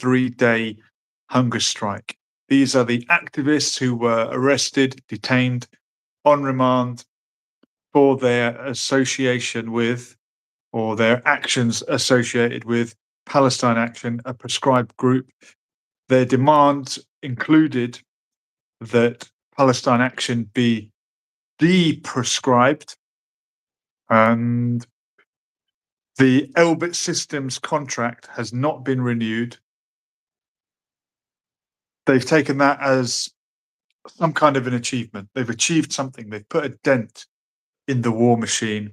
3-day hunger strike. These are the activists who were arrested, detained on remand for their association with, or their actions associated with, Palestine Action, a prescribed group. Their demands included that Palestine Action be de-prescribed, and the Elbit Systems contract has not been renewed. They've taken that as some kind of an achievement. They've achieved something. They've put a dent in the war machine,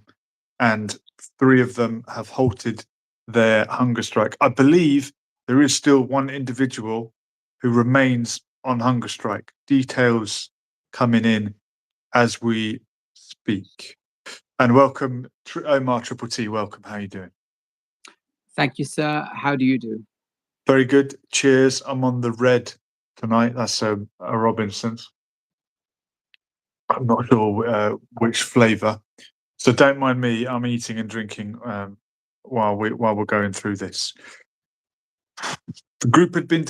and 3 of them have halted their hunger strike. I believe there is still one individual who remains on hunger strike. Details coming in as we speak. And welcome, Omar Triple T. Welcome. How are you doing? Thank you, sir. How do you do? Very good. Cheers. I'm on the red tonight. That's a Robinson's. I'm not sure which flavour, so don't mind me. I'm eating and drinking while we're going through this. The group had been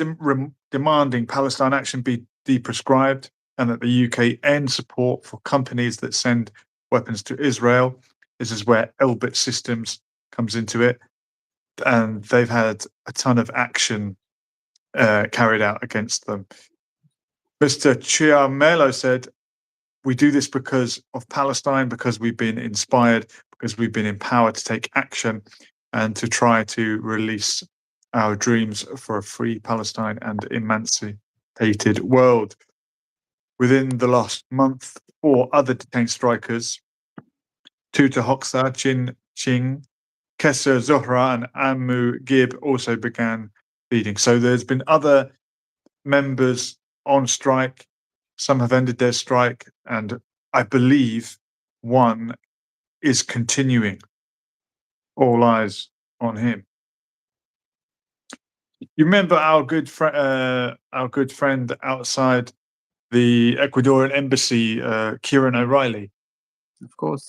demanding Palestine Action be de-prescribed and that the UK end support for companies that send weapons to Israel. This is where Elbit Systems comes into it, and they've had a ton of action carried out against them. Mr. Chiarmello said, "We do this because of Palestine, because we've been inspired, because we've been empowered to take action and to try to release our dreams for a free Palestine and emancipated world." Within the last month, 4 other detained strikers, Tuta Hoxha, Chin Ching, Kesser Zohra, and Amu Gib, also began leading. So there's been other members on strike. Some have ended their strike, and I believe one is continuing. All eyes on him. You remember our good friend outside the Ecuadorian embassy, Kieran O'Reilly? Of course.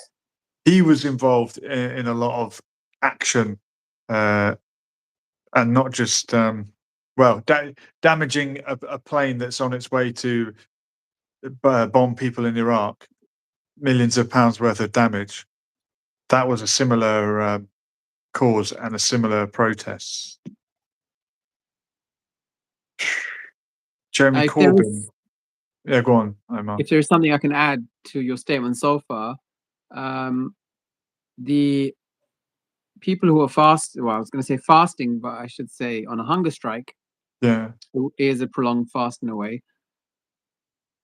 He was involved in a lot of action, and not just damaging a plane that's on its way to bomb people in Iraq. Millions of pounds worth of damage. That was a similar cause and a similar protest. Jeremy Corbyn. Yeah, go on, Omar. If there's something I can add to your statement so far, the people who are fasting, but I should say on a hunger strike, is a prolonged fast in a way.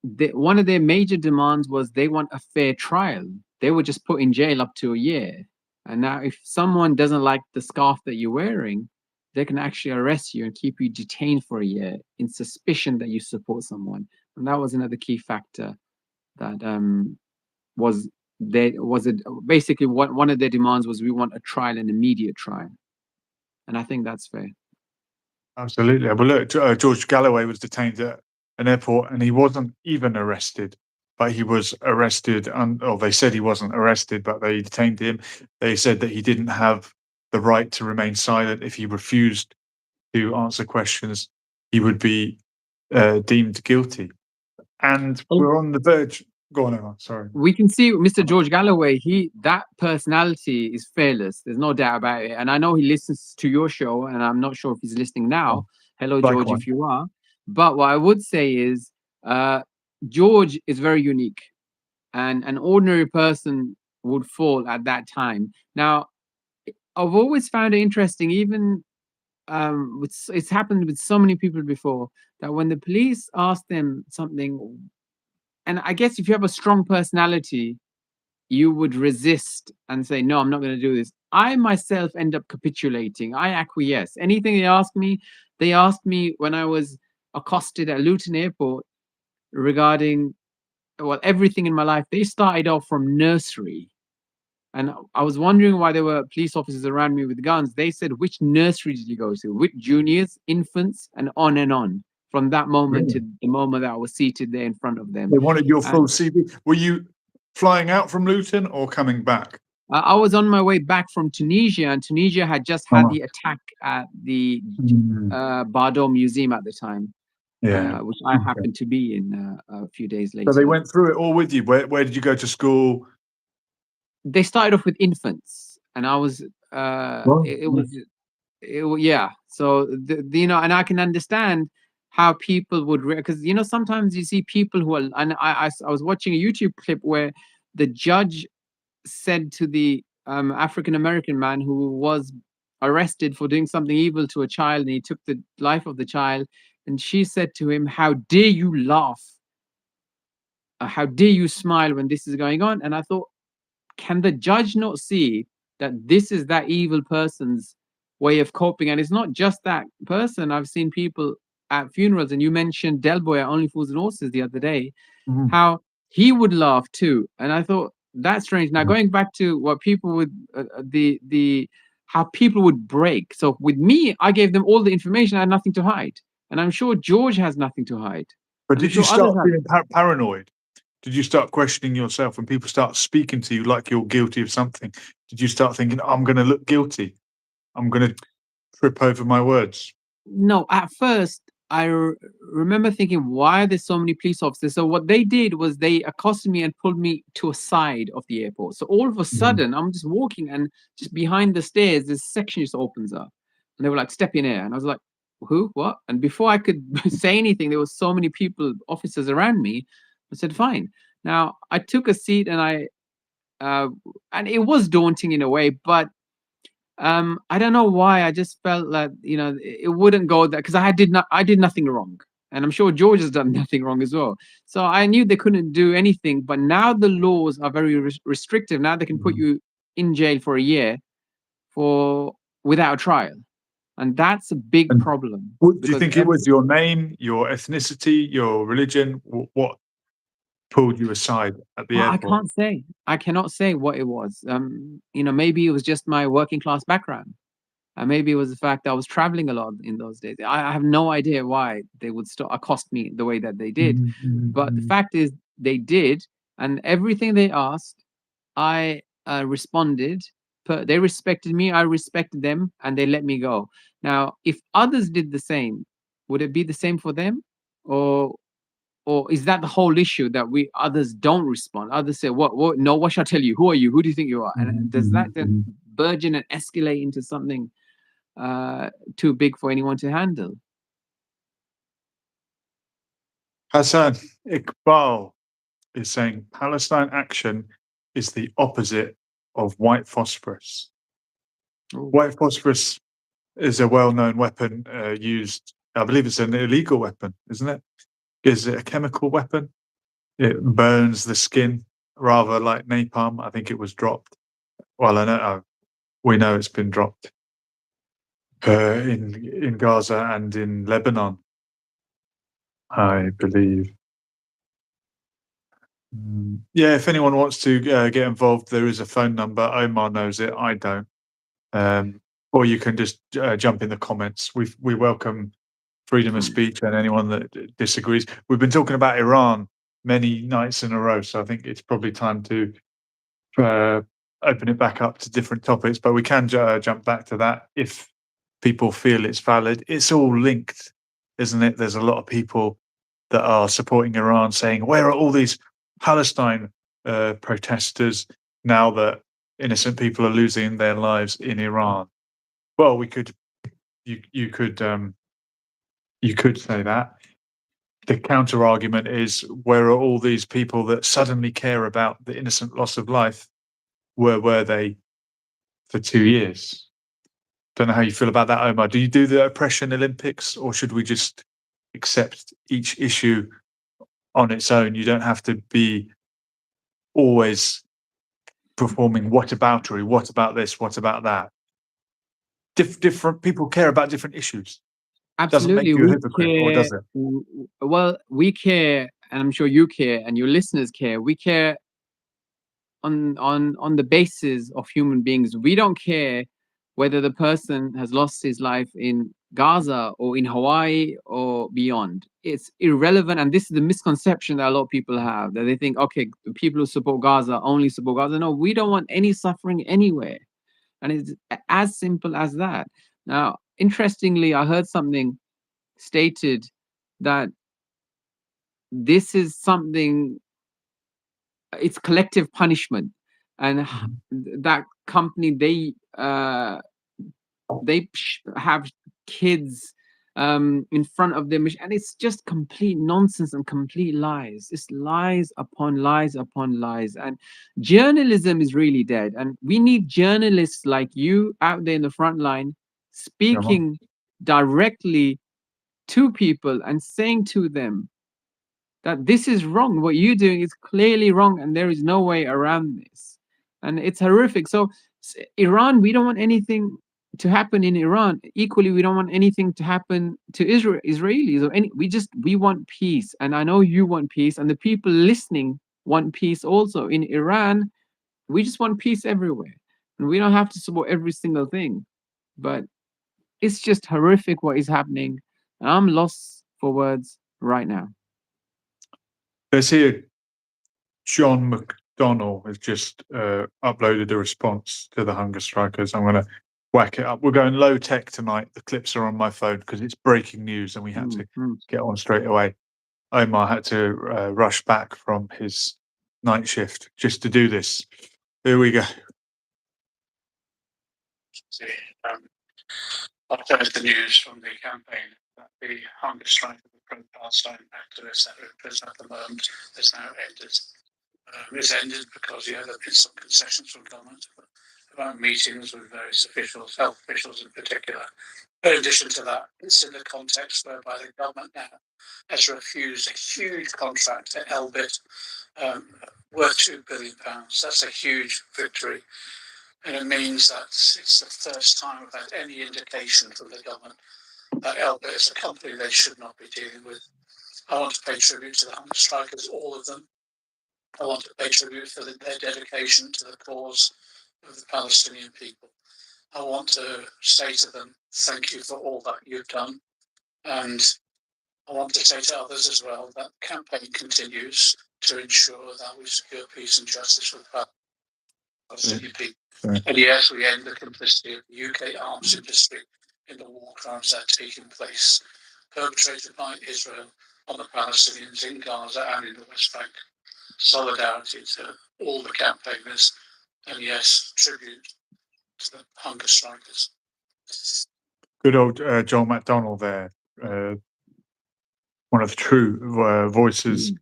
One of their major demands was they want a fair trial. They were just put in jail up to a year. And now if someone doesn't like the scarf that you're wearing, they can actually arrest you and keep you detained for a year in suspicion that you support someone. And that was another key factor that basically one of their demands was, we want a trial, an immediate trial. And I think that's fair. Absolutely. Well, look, George Galloway was detained at an airport, and he wasn't even arrested, but he was arrested. Or they said he wasn't arrested, but they detained him. They said that he didn't have the right to remain silent. If he refused to answer questions, he would be deemed guilty. And we're on the verge. Go on, Emma. Sorry. We can see Mr. George Galloway. That personality is fearless. There's no doubt about it. And I know he listens to your show, and I'm not sure if he's listening now. Hello, George, if you are. But what I would say is, George is very unique, and an ordinary person would fall at that time. Now, I've always found it interesting, even it's happened with so many people before, that when the police ask them something, and I guess if you have a strong personality, you would resist and say, no, I'm not going to do this. I myself end up capitulating. I acquiesce. Anything they asked me when I was accosted at Luton Airport regarding, well, everything in my life. They started off from nursery. And I was wondering why there were police officers around me with guns. They said, which nursery did you go to? Which juniors, infants, and on. From that moment to the moment that I was seated there in front of them. They wanted your full CV. Were you flying out from Luton or coming back? I was on my way back from Tunisia, and Tunisia had just had the attack at the Bardo Museum at the time, which I happened to be in a few days later. So they went through it all with you. Where did you go to school? They started off with infants, and I was yeah. So you know, and I can understand how people would, because you know, sometimes you see people who are, and I was watching a YouTube clip where the judge said to the African American man who was arrested for doing something evil to a child, and he took the life of the child, and she said to him, "How dare you laugh? How dare you smile when this is going on?" And I thought, can the judge not see that this is that evil person's way of coping? And it's not just that person. I've seen people at funerals, and you mentioned Del Boy at Only Fools and Horses the other day, how he would laugh too. And I thought, that's strange. Now going back to what people would the how people would break. So with me, I gave them all the information. I had nothing to hide, and I'm sure George has nothing to hide. But did you start feeling paranoid? Did you start questioning yourself when people start speaking to you like you're guilty of something? Did you start thinking, I'm going to look guilty? I'm going to trip over my words? No, at first I remember thinking, why are there so many police officers? So what they did was they accosted me and pulled me to a side of the airport. So all of a sudden, I'm just walking, and just behind the stairs, this section just opens up, and they were like, "Step in here," and I was like, "Who? What?" And before I could say anything, there was so many people, officers around me. I said, "Fine." Now I took a seat, and and it was daunting in a way, but I don't know why. I just felt like, you know, it wouldn't go there, because I did nothing wrong, and I'm sure George has done nothing wrong as well. So I knew they couldn't do anything. But now the laws are very restrictive. Now they can put you in jail for a year without a trial, and that's a big problem. Do you think it was your name, your ethnicity, your religion? What pulled you aside at the airport? I can't say. I cannot say what it was. You know, maybe it was just my working class background. Maybe it was the fact that I was traveling a lot in those days. I have no idea why they would accost me the way that they did. But the fact is, they did, and everything they asked, I responded. They respected me, I respected them, and they let me go. Now, if others did the same, would it be the same for them? Or is that the whole issue, that others don't respond? Others say, what? No, what shall I tell you? Who are you? Who do you think you are? And does that then burgeon and escalate into something too big for anyone to handle? Hassan Iqbal is saying Palestine action is the opposite of white phosphorus. White phosphorus is a well-known weapon used, I believe it's an illegal weapon, isn't it? Is it a chemical weapon? It burns the skin, rather like napalm. I think it was dropped. Well, I know we know it's been dropped in Gaza and in Lebanon, I believe. Yeah, if anyone wants to get involved, there is a phone number. Omar knows it. I don't. Or you can just jump in the comments. We welcome freedom of speech and anyone that disagrees. We've been talking about Iran many nights in a row, so I think it's probably time to open it back up to different topics. But we can jump back to that if people feel it's valid. It's all linked, isn't it? There's a lot of people that are supporting Iran saying, where are all these Palestine protesters now that innocent people are losing their lives in Iran? Well, you could say that. The counter argument is, where are all these people that suddenly care about the innocent loss of life? Where were they for 2 years? Don't know how you feel about that, Omar. Do you do the oppression Olympics, or should we just accept each issue on its own? You don't have to be always performing whataboutery. What about this? What about that? Different people care about different issues. Absolutely. Doesn't make you a hypocrite, or does it? Well, we care, and I'm sure you care, and your listeners care. We care on the basis of human beings. We don't care whether the person has lost his life in Gaza or in Hawaii or beyond. It's irrelevant. And this is the misconception that a lot of people have, that they think, okay, the people who support Gaza only support Gaza. No, we don't want any suffering anywhere. And it's as simple as that. Now, interestingly, I heard something stated that this is something, it's collective punishment. And that company, they have kids in front of them, and it's just complete nonsense and complete lies. It's lies upon lies upon lies. And journalism is really dead, and we need journalists like you out there in the front line speaking directly to people and saying to them that this is wrong, what you're doing is clearly wrong, and there is no way around this. And it's horrific. So Iran, we don't want anything to happen in Iran. Equally, we don't want anything to happen to Israelis or any. We want peace, and I know you want peace, and the people listening want peace also. In Iran, we just want peace everywhere, and we don't have to support every single thing. But it's just horrific what is happening. I'm lost for words right now. There's here John McDonnell has just uploaded a response to the hunger strikers. I'm going to whack it up. We're going low tech tonight. The clips are on my phone because it's breaking news and we had to get on straight away. Omar had to rush back from his night shift just to do this. Here we go. I've heard the news from the campaign that the hunger strike of the pro-Palestine activists that are in prison at the moment has now ended. It's ended because there have been some concessions from government about meetings with various officials, health officials in particular. But in addition to that, it's in the context whereby the government now has refused a huge contract to Elbit worth £2 billion. That's a huge victory. And it means that it's the first time we've had any indication from the government that Elbit is a company they should not be dealing with. I want to pay tribute to the hunger strikers, all of them. I want to pay tribute for their dedication to the cause of the Palestinian people. I want to say to them, thank you for all that you've done. And I want to say to others as well that the campaign continues to ensure that we secure peace and justice for the Palestinian people. And yes, we end the complicity of the UK arms industry in the war crimes that are taking place, perpetrated by Israel on the Palestinians in Gaza and in the West Bank. Solidarity to all the campaigners, and yes, tribute to the hunger strikers. Good old Joel McDonnell there, one of the true voices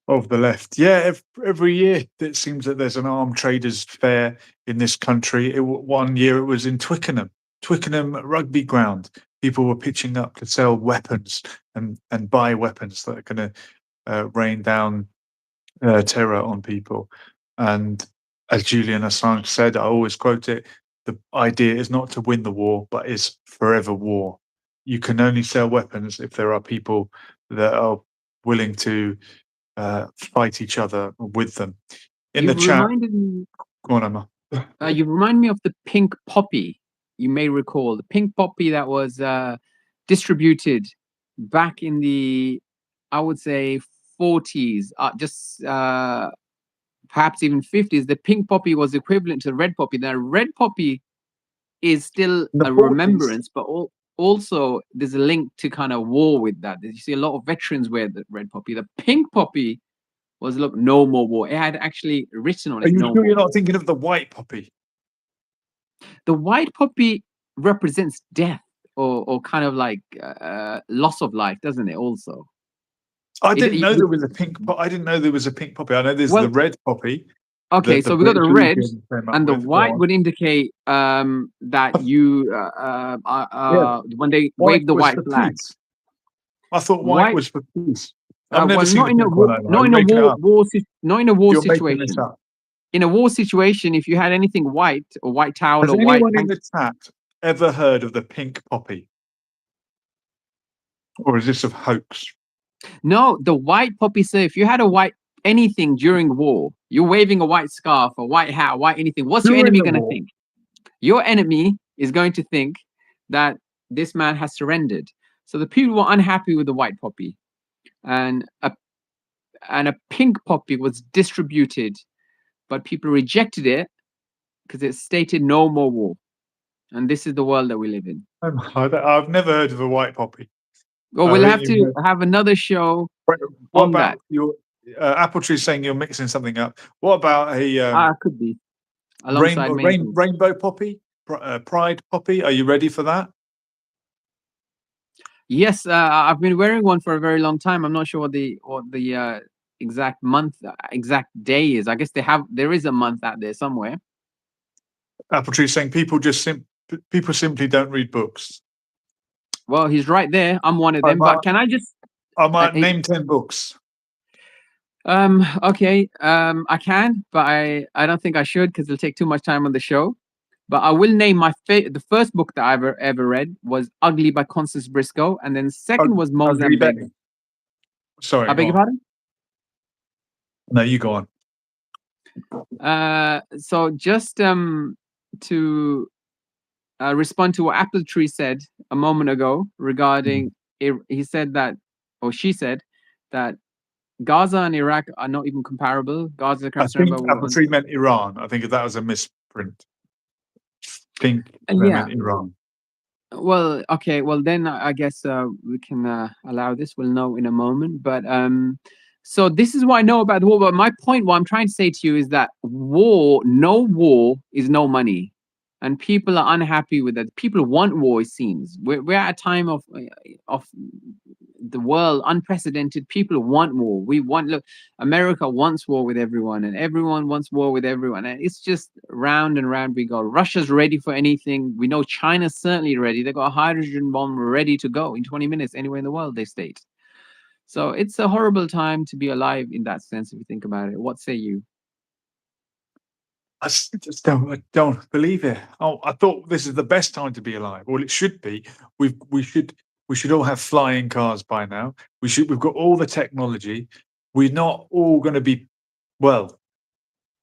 of the left. Yeah, every year it seems that there's an armed traders fair in this country. One year it was in Twickenham rugby ground. People were pitching up to sell weapons and buy weapons that are going to rain down terror on people. And as Julian Assange said, I always quote it, the idea is not to win the war, but is forever war. You can only sell weapons if there are people that are willing to fight each other with them. In the chat, go on, Emma. You remind me of the pink poppy. You may recall the pink poppy that was distributed back in the, I would say, 40s, perhaps even 50s. The pink poppy was equivalent to the red poppy. The red poppy is still a remembrance, but also there's a link to kind of war with that. You see a lot of veterans wear the red poppy. The pink poppy was, look, no more war. It had actually written on it. Are you sure you're not thinking of the white poppy? The white poppy represents death or kind of like loss of life, doesn't it? Also, I didn't know there was a pink. I didn't know there was a pink poppy. I know there's the red poppy. Okay, so we got the red, and the white would indicate that you when they wave the white flag. I thought white was for peace. I've well, never seen not in a war situation. In a war situation, if you had anything white or white towel or white. Has anyone in the chat ever heard of the pink poppy? Or is this a hoax? No, the white poppy. So if you had a white anything during war, you're waving a white scarf, a white hat, a white anything. What's your enemy going to think? Your enemy is going to think that this man has surrendered. So the people were unhappy with the white poppy, and a pink poppy was distributed, but people rejected it because it stated no more war. And this is the world that we live in. I've never heard of a white poppy. Well, we'll have to have another show what on about that. your apple tree saying you're mixing something up? What about a Could be alongside rainbow poppy, pride poppy? Are you ready for that? Yes, I've been wearing one for a very long time. I'm not sure what the exact month, exact day is. I guess there is a month out there somewhere. Apple tree saying people simply don't read books. Well, he's right there. I'm one of them. But can I just? I might name 10 books. Okay. I can, but I don't think I should because it'll take too much time on the show. But I will name the first book that I ever read was Ugly by Constance Briscoe, and then second was Mozambique. Sorry, I beg your pardon? No, you go on. So just to respond to what Apple Tree said a moment ago regarding he said that, or she said that Gaza and Iraq are not even comparable. Gaza is concerned about Apple Tree meant Iran. I think that was a misprint. I think they meant Iran. Well, okay. Well, then I guess we can allow this. We'll know in a moment. But so this is what I know about the war. But my point, what I'm trying to say to you is that no war is no money. And people are unhappy with that. People want war, it seems. We're at a time of the world, unprecedented. People want war. Look, America wants war with everyone, and everyone wants war with everyone. And it's just round and round we go. Russia's ready for anything. We know China's certainly ready. They've got a hydrogen bomb ready to go in 20 minutes anywhere in the world, they state. So it's a horrible time to be alive in that sense, if you think about it. What say you? I just don't believe it. Oh, I thought this is the best time to be alive. Well, it should be. We should all have flying cars by now. We've got all the technology. We're not all going to be, well,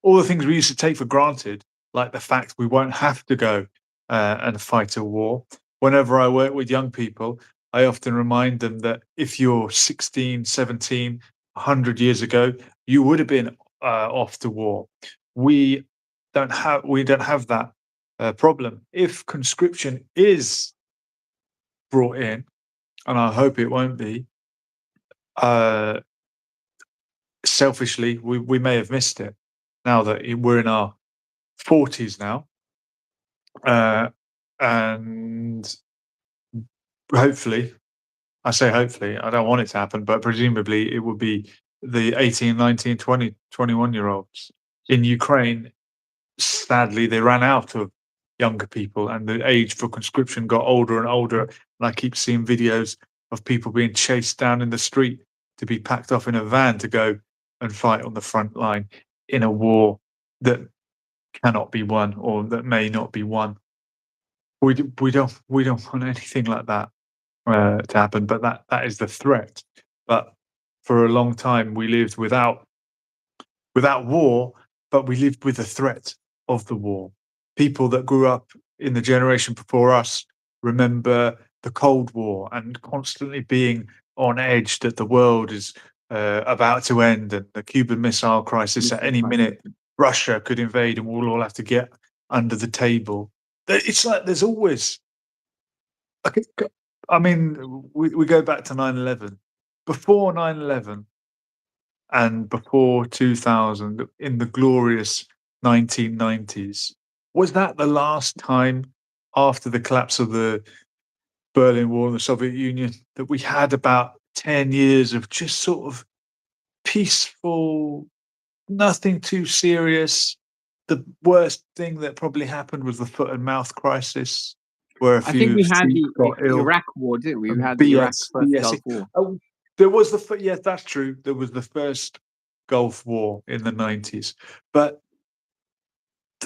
all the things we used to take for granted, like the fact we won't have to go and fight a war. Whenever I work with young people, I often remind them that if you're 16, 17, 100 years ago, you would have been off to war. We don't have that problem. If conscription is brought in, and I hope it won't be, selfishly, we may have missed it now that we're in our 40s now, and hopefully, I say hopefully, I don't want it to happen, but presumably it would be the 18, 19, 20, 21-year-olds in Ukraine. Sadly, they ran out of younger people, and the age for conscription got older and older. And I keep seeing videos of people being chased down in the street to be packed off in a van to go and fight on the front line in a war that cannot be won, or that may not be won. We don't want anything like that to happen, but that is the threat. But for a long time, we lived without war, but we lived with the threat of the war. People that grew up in the generation before us remember the Cold War and constantly being on edge that the world is about to end, and the Cuban Missile Crisis at any minute Russia could invade and we'll all have to get under the table. It's like there's always, I mean, we go back to 9/11. Before 9/11 and before 2000, in the glorious 1990s, was that the last time after the collapse of the Berlin Wall and the Soviet Union that we had about 10 years of just sort of peaceful, nothing too serious? The worst thing that probably happened was the foot and mouth crisis, where a few I think we had got ill. Iraq War, didn't we? We had the Iraq first Gulf War. Oh, there was yes, that's true. There was the first Gulf War in the 90s, but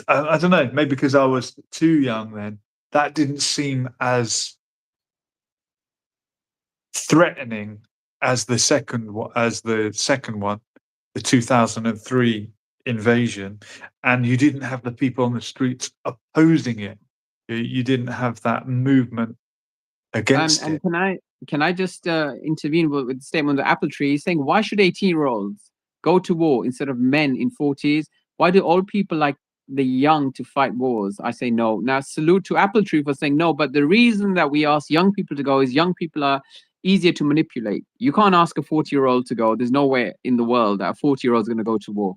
I don't know. Maybe because I was too young then, that didn't seem as threatening as the second one, the 2003 invasion, and you didn't have the people on the streets opposing it. You didn't have that movement against And it. can I just intervene with the statement of the apple tree? He's saying, why should 18-year-olds go to war instead of men in 40s? Why do old people like the young to fight wars? I say no. Now, salute to Apple Tree for saying no, but the reason that we ask young people to go is young people are easier to manipulate. You can't ask a 40-year-old to go. There's no way in the world that a 40-year-old is going to go to war.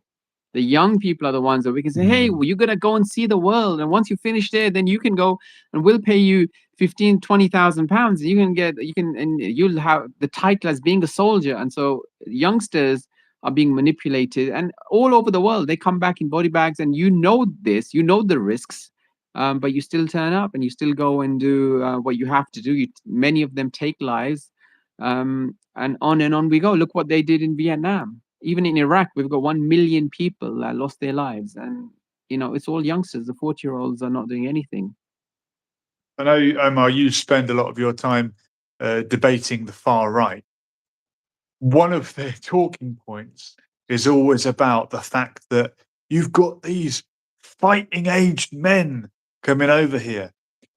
The young people are the ones that we can say, hey, well, you're going to go and see the world. And once you finish there, then you can go and we'll pay you 15, 20,000 pounds. And you'll have the title as being a soldier. And so youngsters are being manipulated, and all over the world, they come back in body bags, and you know this, you know the risks, but you still turn up and you still go and do what you have to do. Many of them take lives, and on we go. Look what they did in Vietnam. Even in Iraq, we've got 1 million people that lost their lives, and it's all youngsters. The 40-year-olds are not doing anything. I know, Omar, you spend a lot of your time debating the far right. One of their talking points is always about the fact that you've got these fighting aged men coming over here.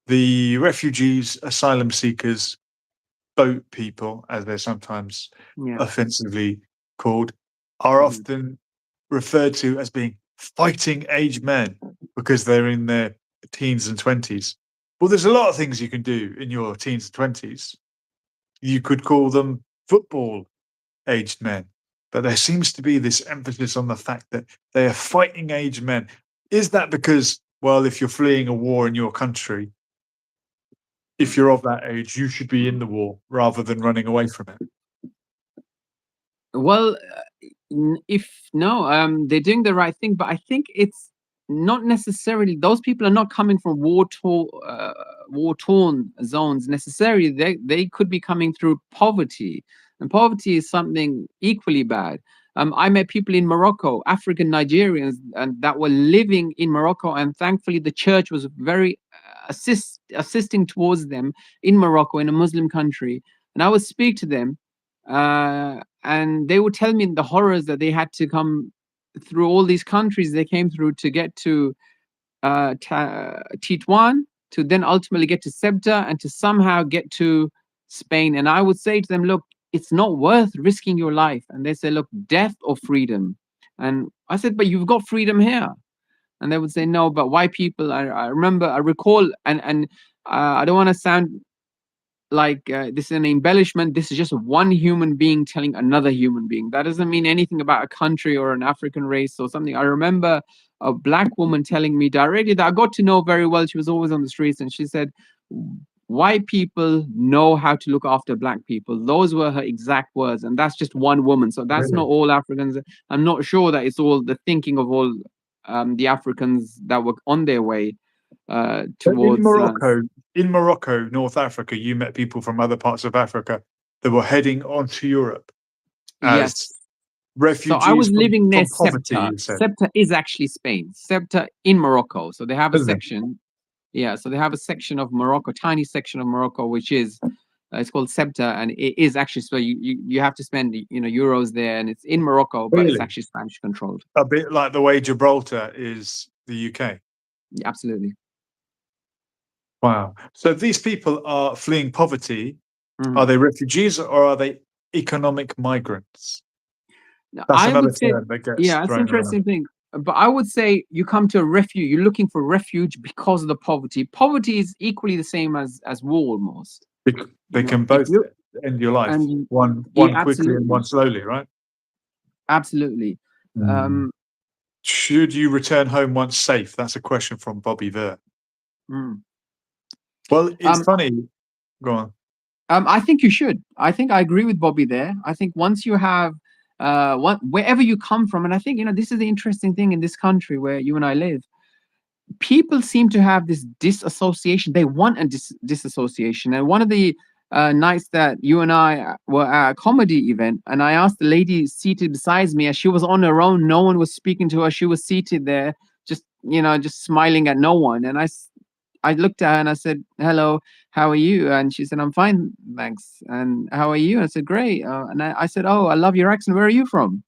The refugees, asylum seekers, boat people, as they're sometimes offensively called, are often referred to as being fighting age men because they're in their teens and 20s. Well, there's a lot of things you can do in your teens and 20s. You could call them football aged men, but there seems to be this emphasis on the fact that they are fighting age men. Is that because, well, if you're fleeing a war in your country, if you're of that age, you should be in the war rather than running away from it? Well, they're doing the right thing, but I think it's not necessarily, those people are not coming from war-torn zones necessarily. They could be coming through poverty, and poverty is something equally bad. I met people in Morocco, African Nigerians, and that were living in Morocco, and thankfully the church was very assisting towards them in Morocco, in a Muslim country. And I would speak to them, and they would tell me the horrors that they had to come through all these countries they came through to get to Tituan, to then ultimately get to Ceuta, and to somehow get to Spain. And I would say to them, look, it's not worth risking your life. And they say, look, death or freedom. And I said, but you've got freedom here. And they would say, no, but why people? I recall, and I don't want to sound like this is an embellishment. This is just one human being telling another human being. That doesn't mean anything about a country or an African race or something. I remember a black woman telling me directly that I got to know very well. She was always on the streets, and she said, white people know how to look after black people. Those were her exact words, and that's just one woman. So that's not all Africans. I'm not sure that it's all the thinking of all the Africans that were on their way towards in Morocco, North Africa. You met people from other parts of Africa that were heading onto Europe as refugees. So I was living near poverty, Ceuta. Ceuta is actually Spain. Ceuta in Morocco. So they have a section. Yeah, so they have a section of Morocco, tiny section of Morocco, which is it's called Ceuta, and it is actually, so you have to spend euros there, and it's in Morocco, but it's actually Spanish controlled. A bit like the way Gibraltar is the UK. Yeah, absolutely. Wow. So these people are fleeing poverty. Are they refugees or are they economic migrants? That's another term that gets that's an interesting thing. But I would say you come to a refuge, you're looking for refuge because of the poverty. Poverty is equally the same as war almost. They can both end your life, one quickly and one slowly, right? Absolutely. Should you return home once safe? That's a question from Bobby Ver. Well, it's funny. Go on. I think you should. I think I agree with Bobby there. I think once you have wherever you come from, and I think this is the interesting thing in this country where you and I live, people seem to have this disassociation. They want a disassociation. And one of the nights that you and I were at a comedy event, and I asked the lady seated beside me, as she was on her own, no one was speaking to her, she was seated there just smiling at no one. And I looked at her and I said, hello, how are you? And she said, I'm fine, thanks. And how are you? And I said, great. And I said, oh, I love your accent. Where are you from?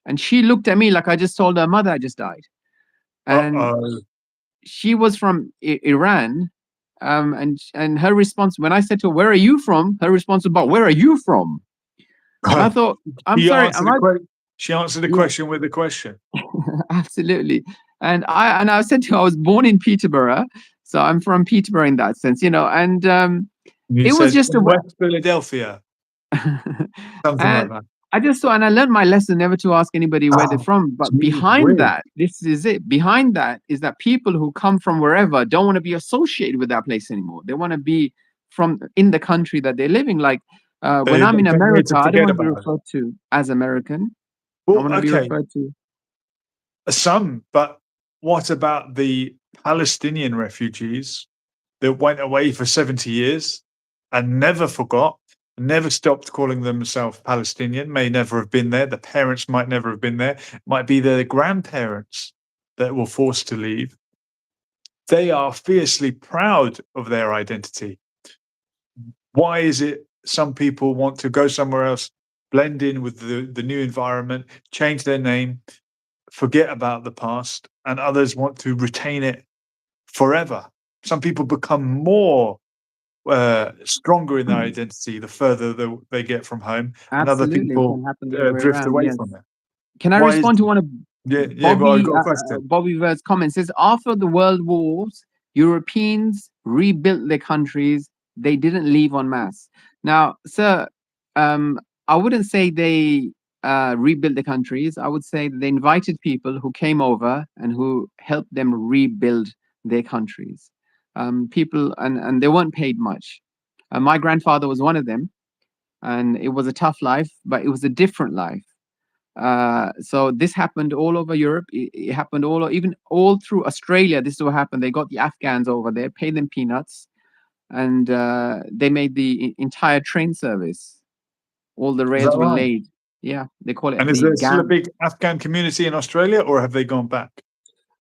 And she looked at me like I just told her mother I just died. And she was from Iran. And her response, when I said to her, "Where are you from?" her response was, "But where are you from?" And I thought, I'm sorry, she answered the question with the question. Absolutely. And I said to her, I was born in Peterborough, so I'm from Peterborough in that sense, and it was just West Philadelphia. Something like that. I just thought, and I learned my lesson never to ask anybody where they're from. But behind that, this is it. Behind that is that people who come from wherever don't want to be associated with that place anymore. They want to be from in the country that they're living. Like when I'm in America, I don't want to be referred to as American. Well, I want to be referred to some. But what about the Palestinian refugees that went away for 70 years and never forgot? Never stopped calling themselves Palestinian, may never have been there. The parents might never have been there. It might be their grandparents that were forced to leave. They are fiercely proud of their identity. Why is it some people want to go somewhere else, blend in with the new environment, change their name, forget about the past, and others want to retain it forever? Some people become more stronger in their identity the further they get from home. Absolutely. And other people drift away from it. Can I respond to one of Bobby Verd's comments? Says, after the world wars, Europeans rebuilt their countries. They didn't leave en masse. Now, sir, I wouldn't say they rebuilt the countries. I would say that they invited people who came over and who helped them rebuild their countries. People, and they weren't paid much. My grandfather was one of them, and it was a tough life, but it was a different life. So this happened all over Europe. It happened even all through Australia. This is what happened. They got the Afghans over there, paid them peanuts, and they made the entire train service. All the rails were laid. Yeah, they call it. And is there still a big Afghan community in Australia, or have they gone back?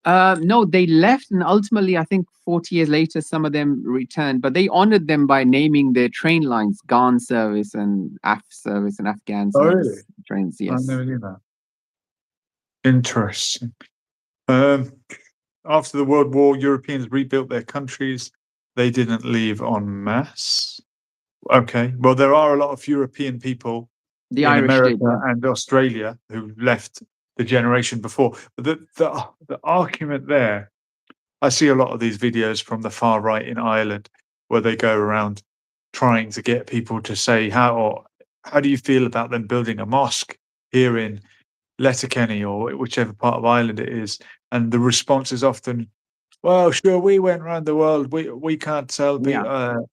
No, they left, and ultimately, I think 40 years later, some of them returned. But they honored them by naming their train lines Ghan service and Af service and Afghan service trains. Yes, I never knew that. Interesting. After the World War, Europeans rebuilt their countries. They didn't leave en masse. Okay, well, there are a lot of European people in America and Australia who left the generation before. But the argument there, I see a lot of these videos from the far right in Ireland where they go around trying to get people to say how do you feel about them building a mosque here in Letterkenny or whichever part of Ireland it is, and the response is often, well, sure, we went around the world, we can't tell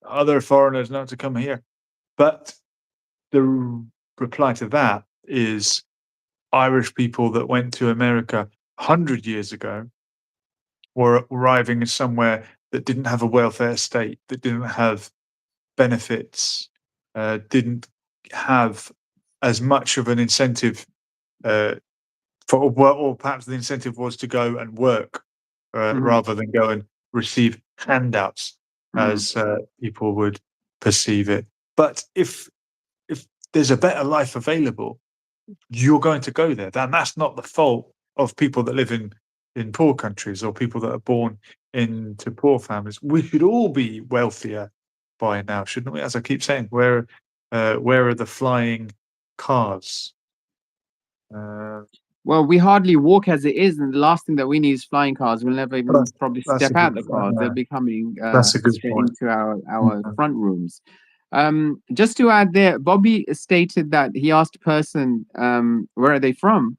other foreigners not to come here. But the reply to that is Irish people that went to America 100 years ago were arriving somewhere that didn't have a welfare state, that didn't have benefits, didn't have as much of an incentive or perhaps the incentive was to go and work rather than go and receive handouts as people would perceive it. But if there's a better life available, you're going to go there. And that's not the fault of people that live in poor countries or people that are born into poor families. We should all be wealthier by now, shouldn't we? As I keep saying, where are the flying cars? Well, we hardly walk as it is, and the last thing that we need is flying cars. We'll never even probably step out the cars. They'll be coming straight into our front rooms. Just to add there, Bobby stated that he asked a person, where are they from?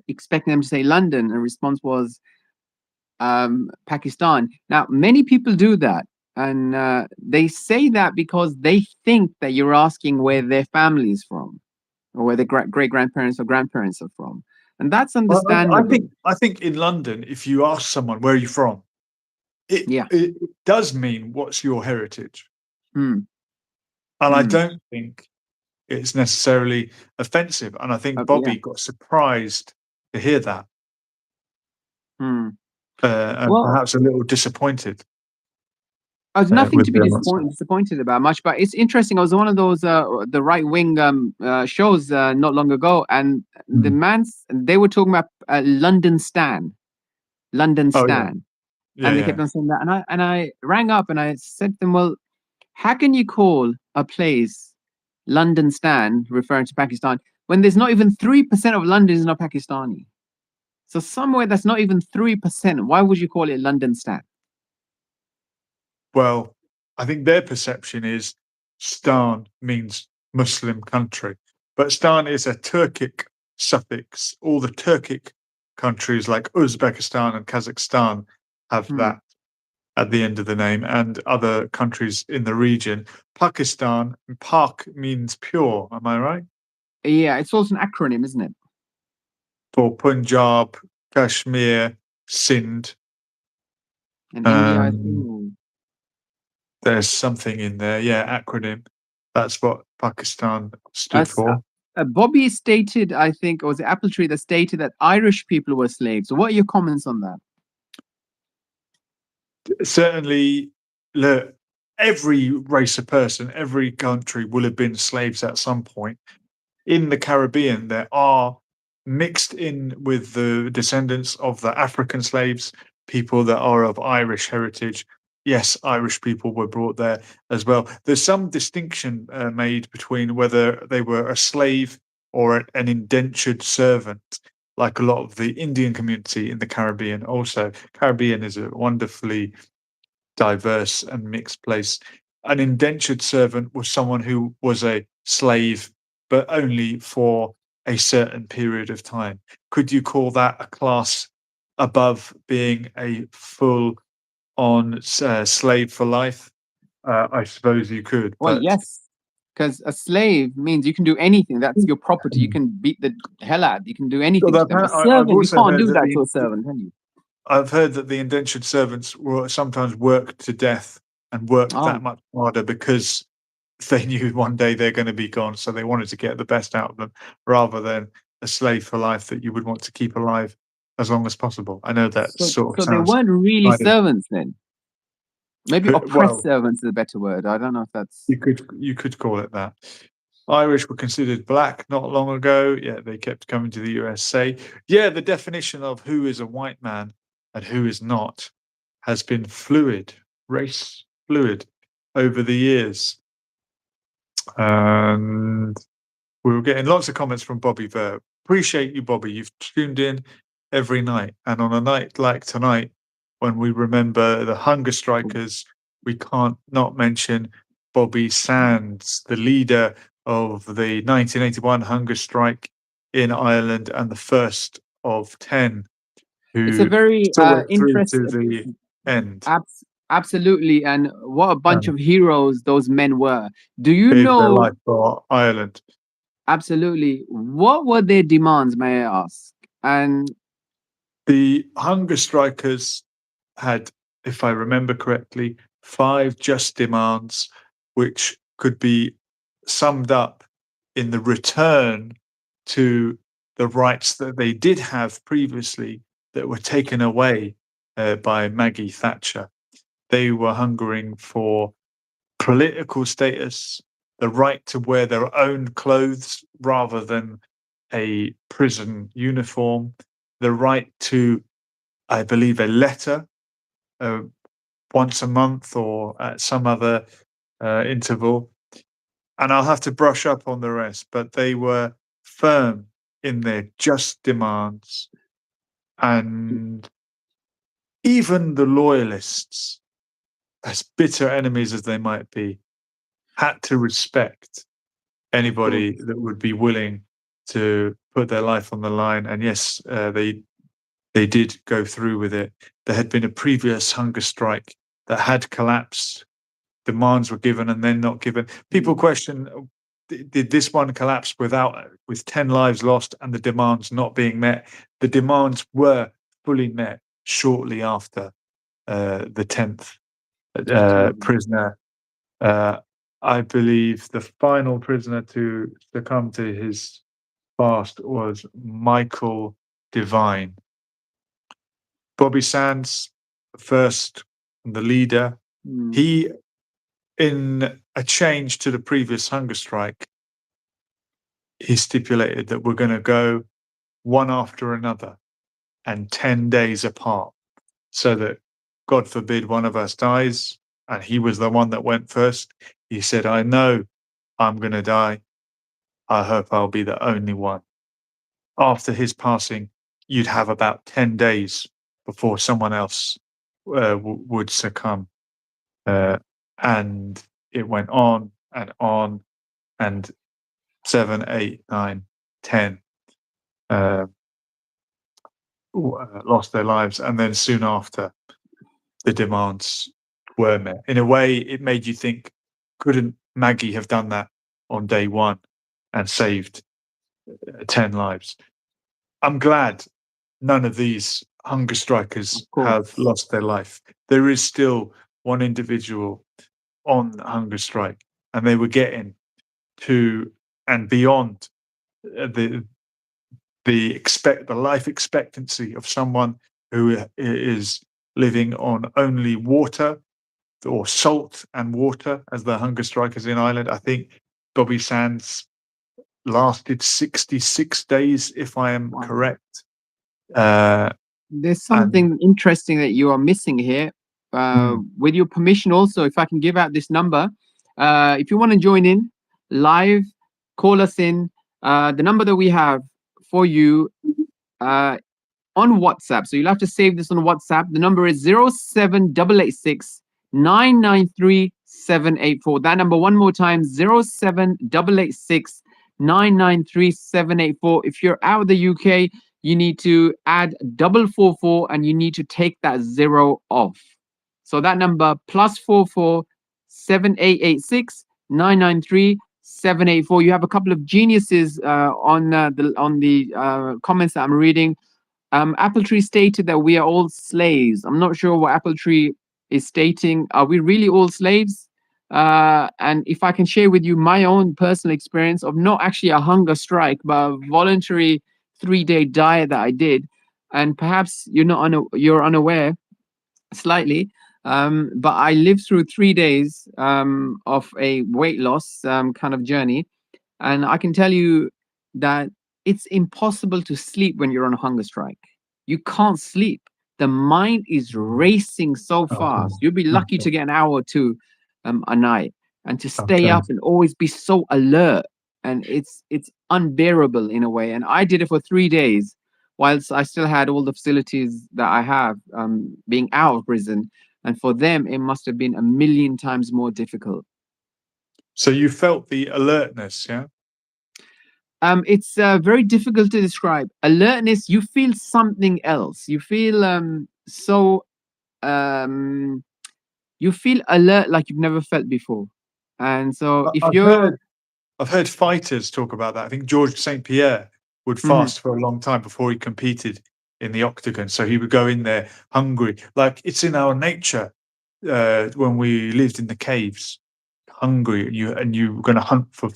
Expecting them to say London, and response was Pakistan. Now, many people do that, and they say that because they think that you're asking where their family is from, or where their great-grandparents or grandparents are from. And that's understandable. I think in London, if you ask someone, where are you from? It does mean, what's your heritage? And I don't think it's necessarily offensive. And I think Bobby got surprised to hear that. And perhaps a little disappointed. There's nothing to be disappointed about much, but it's interesting. I was on one of those the right wing shows not long ago, and the man's, they were talking about London Stan. London Oh, yeah. Stan. Yeah, And they yeah. kept on saying that. And I rang up and I said to them, well, how can you call a place London Stan, referring to Pakistan, when there's not even 3% of London is not Pakistani? So somewhere that's not even 3%, why would you call it London Stan? Well, I think their perception is Stan means Muslim country, but Stan is a Turkic suffix. All the Turkic countries like Uzbekistan and Kazakhstan have that at the end of the name, and other countries in the region. Pakistan, Pak means pure, am I right? Yeah, it's also an acronym, isn't it? For Punjab, Kashmir, Sindh. And India, I think. There's something in there, yeah, acronym. That's what Pakistan stood for. Bobby stated, I think, or was it Appletree that stated that Irish people were slaves. So what are your comments on that? Certainly, look, every race of person, every country will have been slaves at some point. In the Caribbean, there are mixed in with the descendants of the African slaves, people that are of Irish heritage. Yes, Irish people were brought there as well. There's some distinction made between whether they were a slave or an indentured servant, like a lot of the Indian community in the Caribbean. Also, Caribbean is a wonderfully diverse and mixed place. An indentured servant was someone who was a slave, but only for a certain period of time. Could you call that a class above being a full-on slave for life? I suppose you could. Well, but yes, because a slave means you can do anything. That's your property. You can beat the hell out. You can do anything to them. A I've servant, you also can't heard do that that to a servant, can you? I've heard that the indentured servants were sometimes worked to death and worked Oh, that much harder because they knew one day they're going to be gone, so they wanted to get the best out of them rather than a slave for life that you would want to keep alive as long as possible. I know that sort of so they sounds weren't really kind of servants then. Maybe oppressed well, servants is a better word. I don't know if that's. you could call it that. Irish were considered black not long ago. Yeah, they kept coming to the USA. Yeah, the definition of who is a white man and who is not has been fluid, race fluid over the years. And we were getting lots of comments from Bobby Ver. Appreciate you, Bobby. You've tuned in every night. And on a night like tonight, when we remember the hunger strikers, we can't not mention Bobby Sands, the leader of the 1981 hunger strike in Ireland and the first of 10 It's a who very saw it through to interesting. the end. Absolutely, and what a bunch of heroes those men were. Do you Gave their know? life for Ireland. Absolutely. What were their demands, may I ask? And the hunger strikers had, if I remember correctly, 5 just demands, which could be summed up in the return to the rights that they did have previously that were taken away by Maggie Thatcher. They were hungering for political status, the right to wear their own clothes rather than a prison uniform, the right to, I believe, a letter once a month or at some other interval. And I'll have to brush up on the rest, but they were firm in their just demands. And even the loyalists, as bitter enemies as they might be, had to respect anybody that would be willing to put their life on the line. And yes, they did go through with it. There had been a previous hunger strike that had collapsed. Demands were given and then not given. People question, did this one collapse with 10 lives lost and the demands not being met? The demands were fully met shortly after the 10th prisoner. I believe the final prisoner to succumb to his fast was Michael Devine. Bobby Sands, first, the leader, he, in a change to the previous hunger strike, he stipulated that we're going to go one after another and 10 days apart, so that, God forbid, one of us dies, and he was the one that went first. He said, I know I'm going to die. I hope I'll be the only one. After his passing, you'd have about 10 days before someone else would succumb. And it went on, and 7, 8, 9, 10 lost their lives. And then soon after, the demands were met. In a way, it made you think, couldn't Maggie have done that on day one and saved 10 lives? I'm glad none of these hunger strikers have lost their life. There is still one individual on hunger strike, and they were getting to and beyond the life expectancy of someone who is living on only water or salt and water, as the hunger strikers in Ireland. I think Bobby Sands lasted 66 days, if I am correct. There's something interesting that you are missing here. With your permission, also, if I can give out this number, if you want to join in live, call us in. The number that we have for you on WhatsApp. So you'll have to save this on WhatsApp. The number is 07886 993 784. That number one more time, 07886 993 784. If you're out of the UK, you need to add 444 and you need to take that 0 off. So that number +44 7886 993 784. You have a couple of geniuses on the comments that I'm reading. Apple Tree stated that we are all slaves. I'm not sure what Apple Tree is stating. Are we really all slaves? And if I can share with you my own personal experience of not actually a hunger strike, but a voluntary 3-day diet that I did, and perhaps you're unaware slightly, but I lived through 3 days of a weight loss kind of journey, and I can tell you that it's impossible to sleep when you're on a hunger strike. You can't sleep. The mind is racing so fast. You'll be lucky to get an hour or two a night, and to stay up and always be so alert. And it's unbearable in a way. And I did it for 3 days, whilst I still had all the facilities that I have being out of prison. And for them, it must have been a million times more difficult. So you felt the alertness, yeah? It's very difficult to describe. Alertness, you feel something else. You feel you feel alert like you've never felt before. And so if I've heard fighters talk about that. I think George St. Pierre would fast for a long time before he competed in the octagon. So he would go in there hungry. Like, it's in our nature when we lived in the caves, hungry, and you're going to hunt for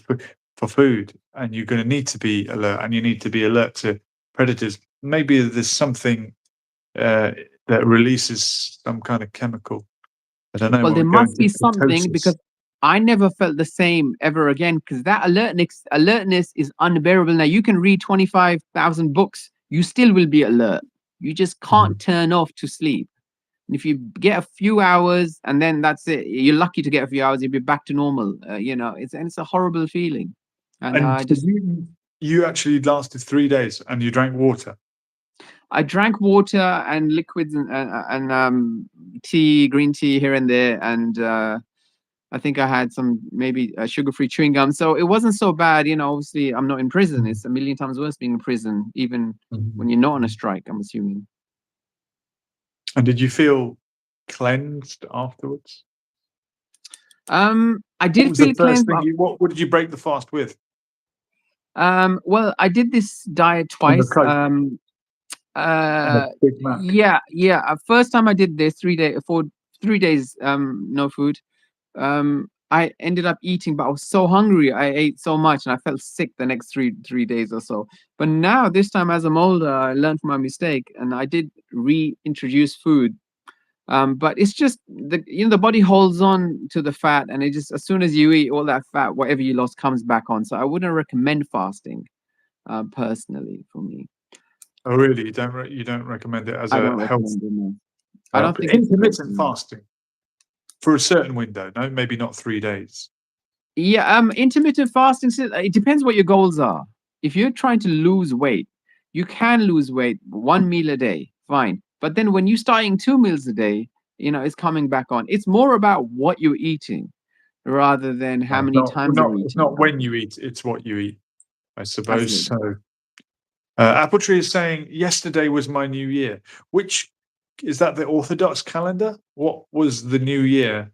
food, and you're going to need to be alert, and you need to be alert to predators. Maybe there's something that releases some kind of chemical. I don't know. Well, there must be something, because I never felt the same ever again, because that alertness is unbearable. Now, you can read 25,000 books, you still will be alert. You just can't turn off to sleep. And if you get a few hours and then that's it, you're lucky to get a few hours, you'll be back to normal. It's a horrible feeling. And you actually lasted 3 days, and you drank water. I drank water and liquids and tea, green tea here and there, and I think I had some maybe sugar-free chewing gum. So it wasn't so bad, Obviously, I'm not in prison. It's a million times worse being in prison, even when you're not on a strike, I'm assuming. And did you feel cleansed afterwards? I did feel cleansed. What did you break the fast with? Well, I did this diet twice. First time I did this 3 days, no food. I ended up eating, but I was so hungry. I ate so much, and I felt sick the next three days or so. But now, this time, as I'm older, I learned from my mistake, and I did reintroduce food. But it's just the body holds on to the fat, and it just, as soon as you eat, all that fat, whatever you lost, comes back on. So I wouldn't recommend fasting, personally, for me. Oh, really? You don't recommend it as I a don't health? recommend it. No. I don't think it's intermittent fasting for a certain window. No, maybe not 3 days. Yeah, intermittent fasting. It depends what your goals are. If you're trying to lose weight, you can lose weight 1 meal a day, fine. But then when you start eating 2 meals a day, it's coming back on. It's more about what you're eating rather than how many times you're It's eating. not when you eat; it's what you eat, I suppose. Absolutely. So, Apple Tree is saying yesterday was my new year. Which is that the Orthodox calendar? What was the new year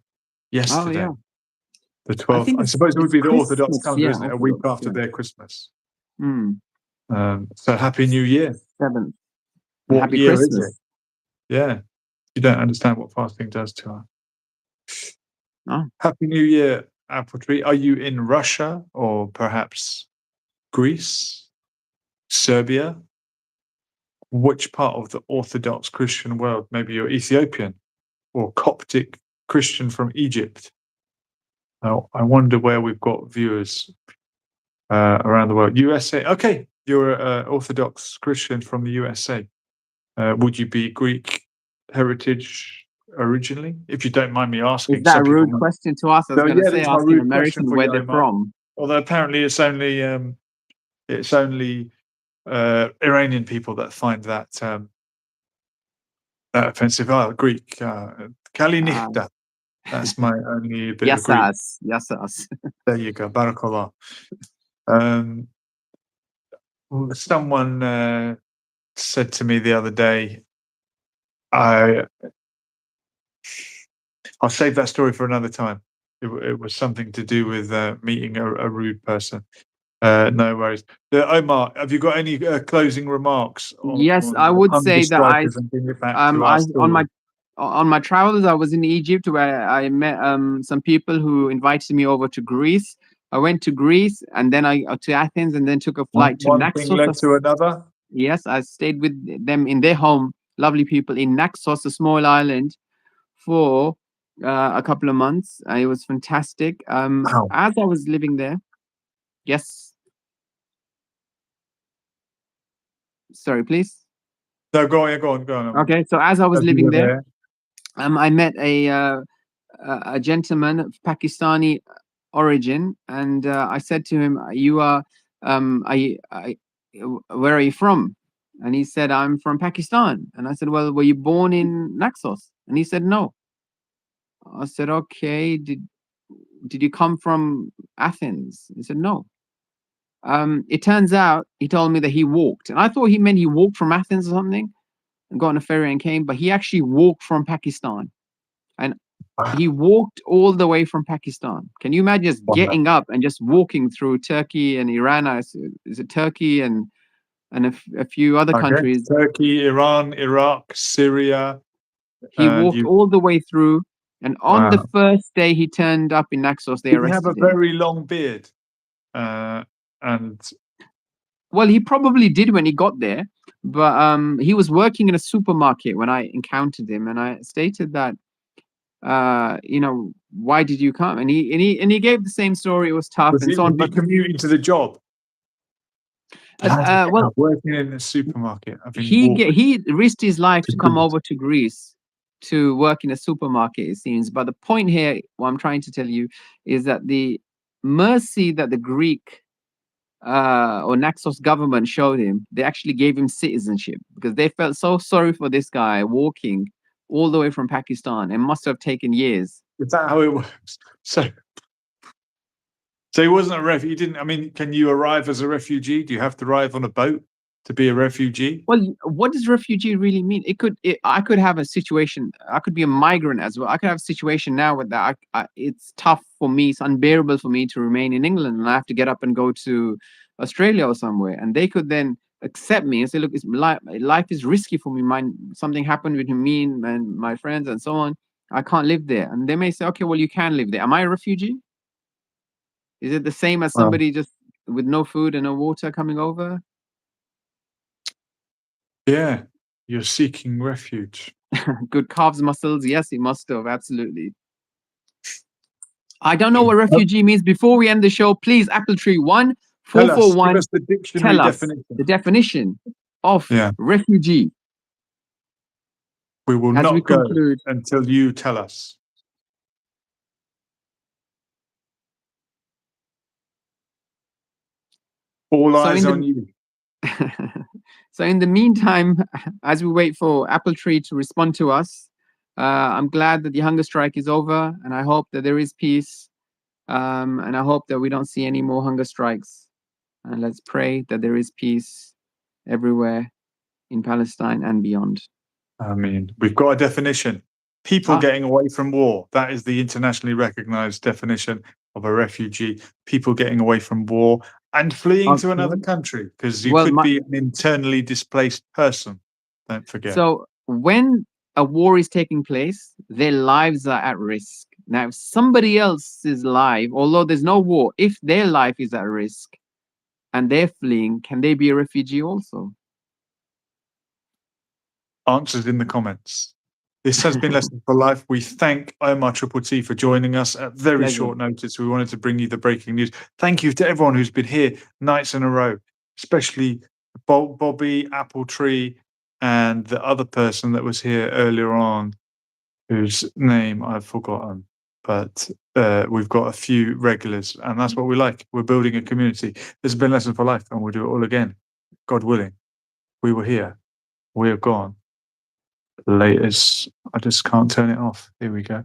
yesterday? Oh yeah, The I 12th. think I suppose it would it's be the Orthodox Christmas. calendar, Yeah, isn't it? A week Orthodox. after Yeah. their Christmas. Mm, So Happy New Year. 7th. What Happy year is Christmas. it? Yeah. You don't understand what fasting does to us. Oh. Happy New Year, Apple Tree. Are you in Russia or perhaps Greece, Serbia? Which part of the Orthodox Christian world? Maybe you're Ethiopian or Coptic Christian from Egypt. Now, I wonder where we've got viewers around the world. USA. Okay, you're an Orthodox Christian from the USA. Would you be Greek heritage originally? If you don't mind me asking. Is that a Some people rude might. question to ask? I was So going to yeah, say, that's my asking rude question American for where you, they're Omar. from. Although apparently it's only Iranian people that find that offensive. Oh, Greek. Kalinichta. That's my only bit of Greek. Yes, us. There you go. Barakallah. Someone said to me the other day, I'll save that story for another time. It was something to do with meeting a rude person. No worries. Omar, have you got any closing remarks Yes, on I the would hunger say that strikers and bring it back to our story? on my travels, I was in Egypt where I met some people who invited me over to Greece. I went to Greece and then I to Athens and then took a flight to One thing led Naxos. to another. Yes, I stayed with them in their home, lovely people in Naxos, a small island, for a couple of months. It was fantastic. Wow. As I was living there, yes. Sorry, please. No, go on. Okay, so as I was As you living were there, I met a gentleman of Pakistani origin, and I said to him, "You are, where are you from?" And he said, "I'm from Pakistan." And I said, "Well, were you born in Naxos?" And he said, "No." I said, "Okay, did you come from Athens?" He said, "No." It turns out he told me that he walked, and I thought he meant he walked from Athens or something and got on a ferry and came, but he actually walked from Pakistan. And he walked all the way from Pakistan. Can you imagine just getting up and just walking through Turkey and Iran? Is it Turkey and a few other countries? Turkey, Iran, Iraq, Syria. He walked all the way through, and on the first day he turned up in Naxos, they arrested him. He have a very long beard, and well, he probably did when he got there, but he was working in a supermarket when I encountered him, and I stated that, why did you come? And he gave the same story. It was tough and so on. But commuting to the job. Well, working in a supermarket. He risked his life to come over to Greece to work in a supermarket, it seems. But the point here, what I'm trying to tell you, is that the mercy that the Greek or Naxos government showed him, they actually gave him citizenship because they felt so sorry for this guy walking all the way from Pakistan. It must have taken years. Is that how it works? So he wasn't a refugee. He didn't. I mean, can you arrive as a refugee? Do you have to arrive on a boat to be a refugee? Well, what does refugee really mean? I could have a situation. I could be a migrant as well. I could have a situation now with that. It's tough for me. It's unbearable for me to remain in England, and I have to get up and go to Australia or somewhere. And they could then accept me and say, "Look, life is risky for me. Something happened with me and my friends and so on. I can't live there." And they may say, "Okay, well, you can live there." Am I a refugee? Is it the same as somebody just with no food and no water coming over? Yeah, you're seeking refuge. Good calves muscles. Yes, he must have. Absolutely. I don't know what refugee means. Before we end the show, please, Apple Tree 1441. Give us the dictionary tell us definition. the definition. of Yeah. refugee. We will As we not go conclude, until you tell us. All So eyes in on the you. so in the meantime, as we wait for AppleTree to respond to us, I'm glad that the hunger strike is over, and I hope that there is peace, and I hope that we don't see any more hunger strikes. And let's pray that there is peace everywhere in Palestine and beyond. I mean, we've got a definition. People getting away from war. That is the internationally recognized definition of a refugee. People getting away from war and fleeing to another country, because you could be an internally displaced person. Don't forget. So when a war is taking place, their lives are at risk. Now, if somebody else's life, although there's no war, if their life is at risk and they're fleeing, can they be a refugee also? Answers in the comments. This has been Lesson for Life. We thank Omar Triple T for joining us at very short notice. We wanted to bring you the breaking news. Thank you to everyone who's been here nights in a row, especially Bobby, AppleTree, and the other person that was here earlier on, whose name I've forgotten. But we've got a few regulars, and that's what we like. We're building a community. This has been Lesson for Life, and we'll do it all again, God willing. We were here. We are gone. Latest. I just can't turn it off. Here we go.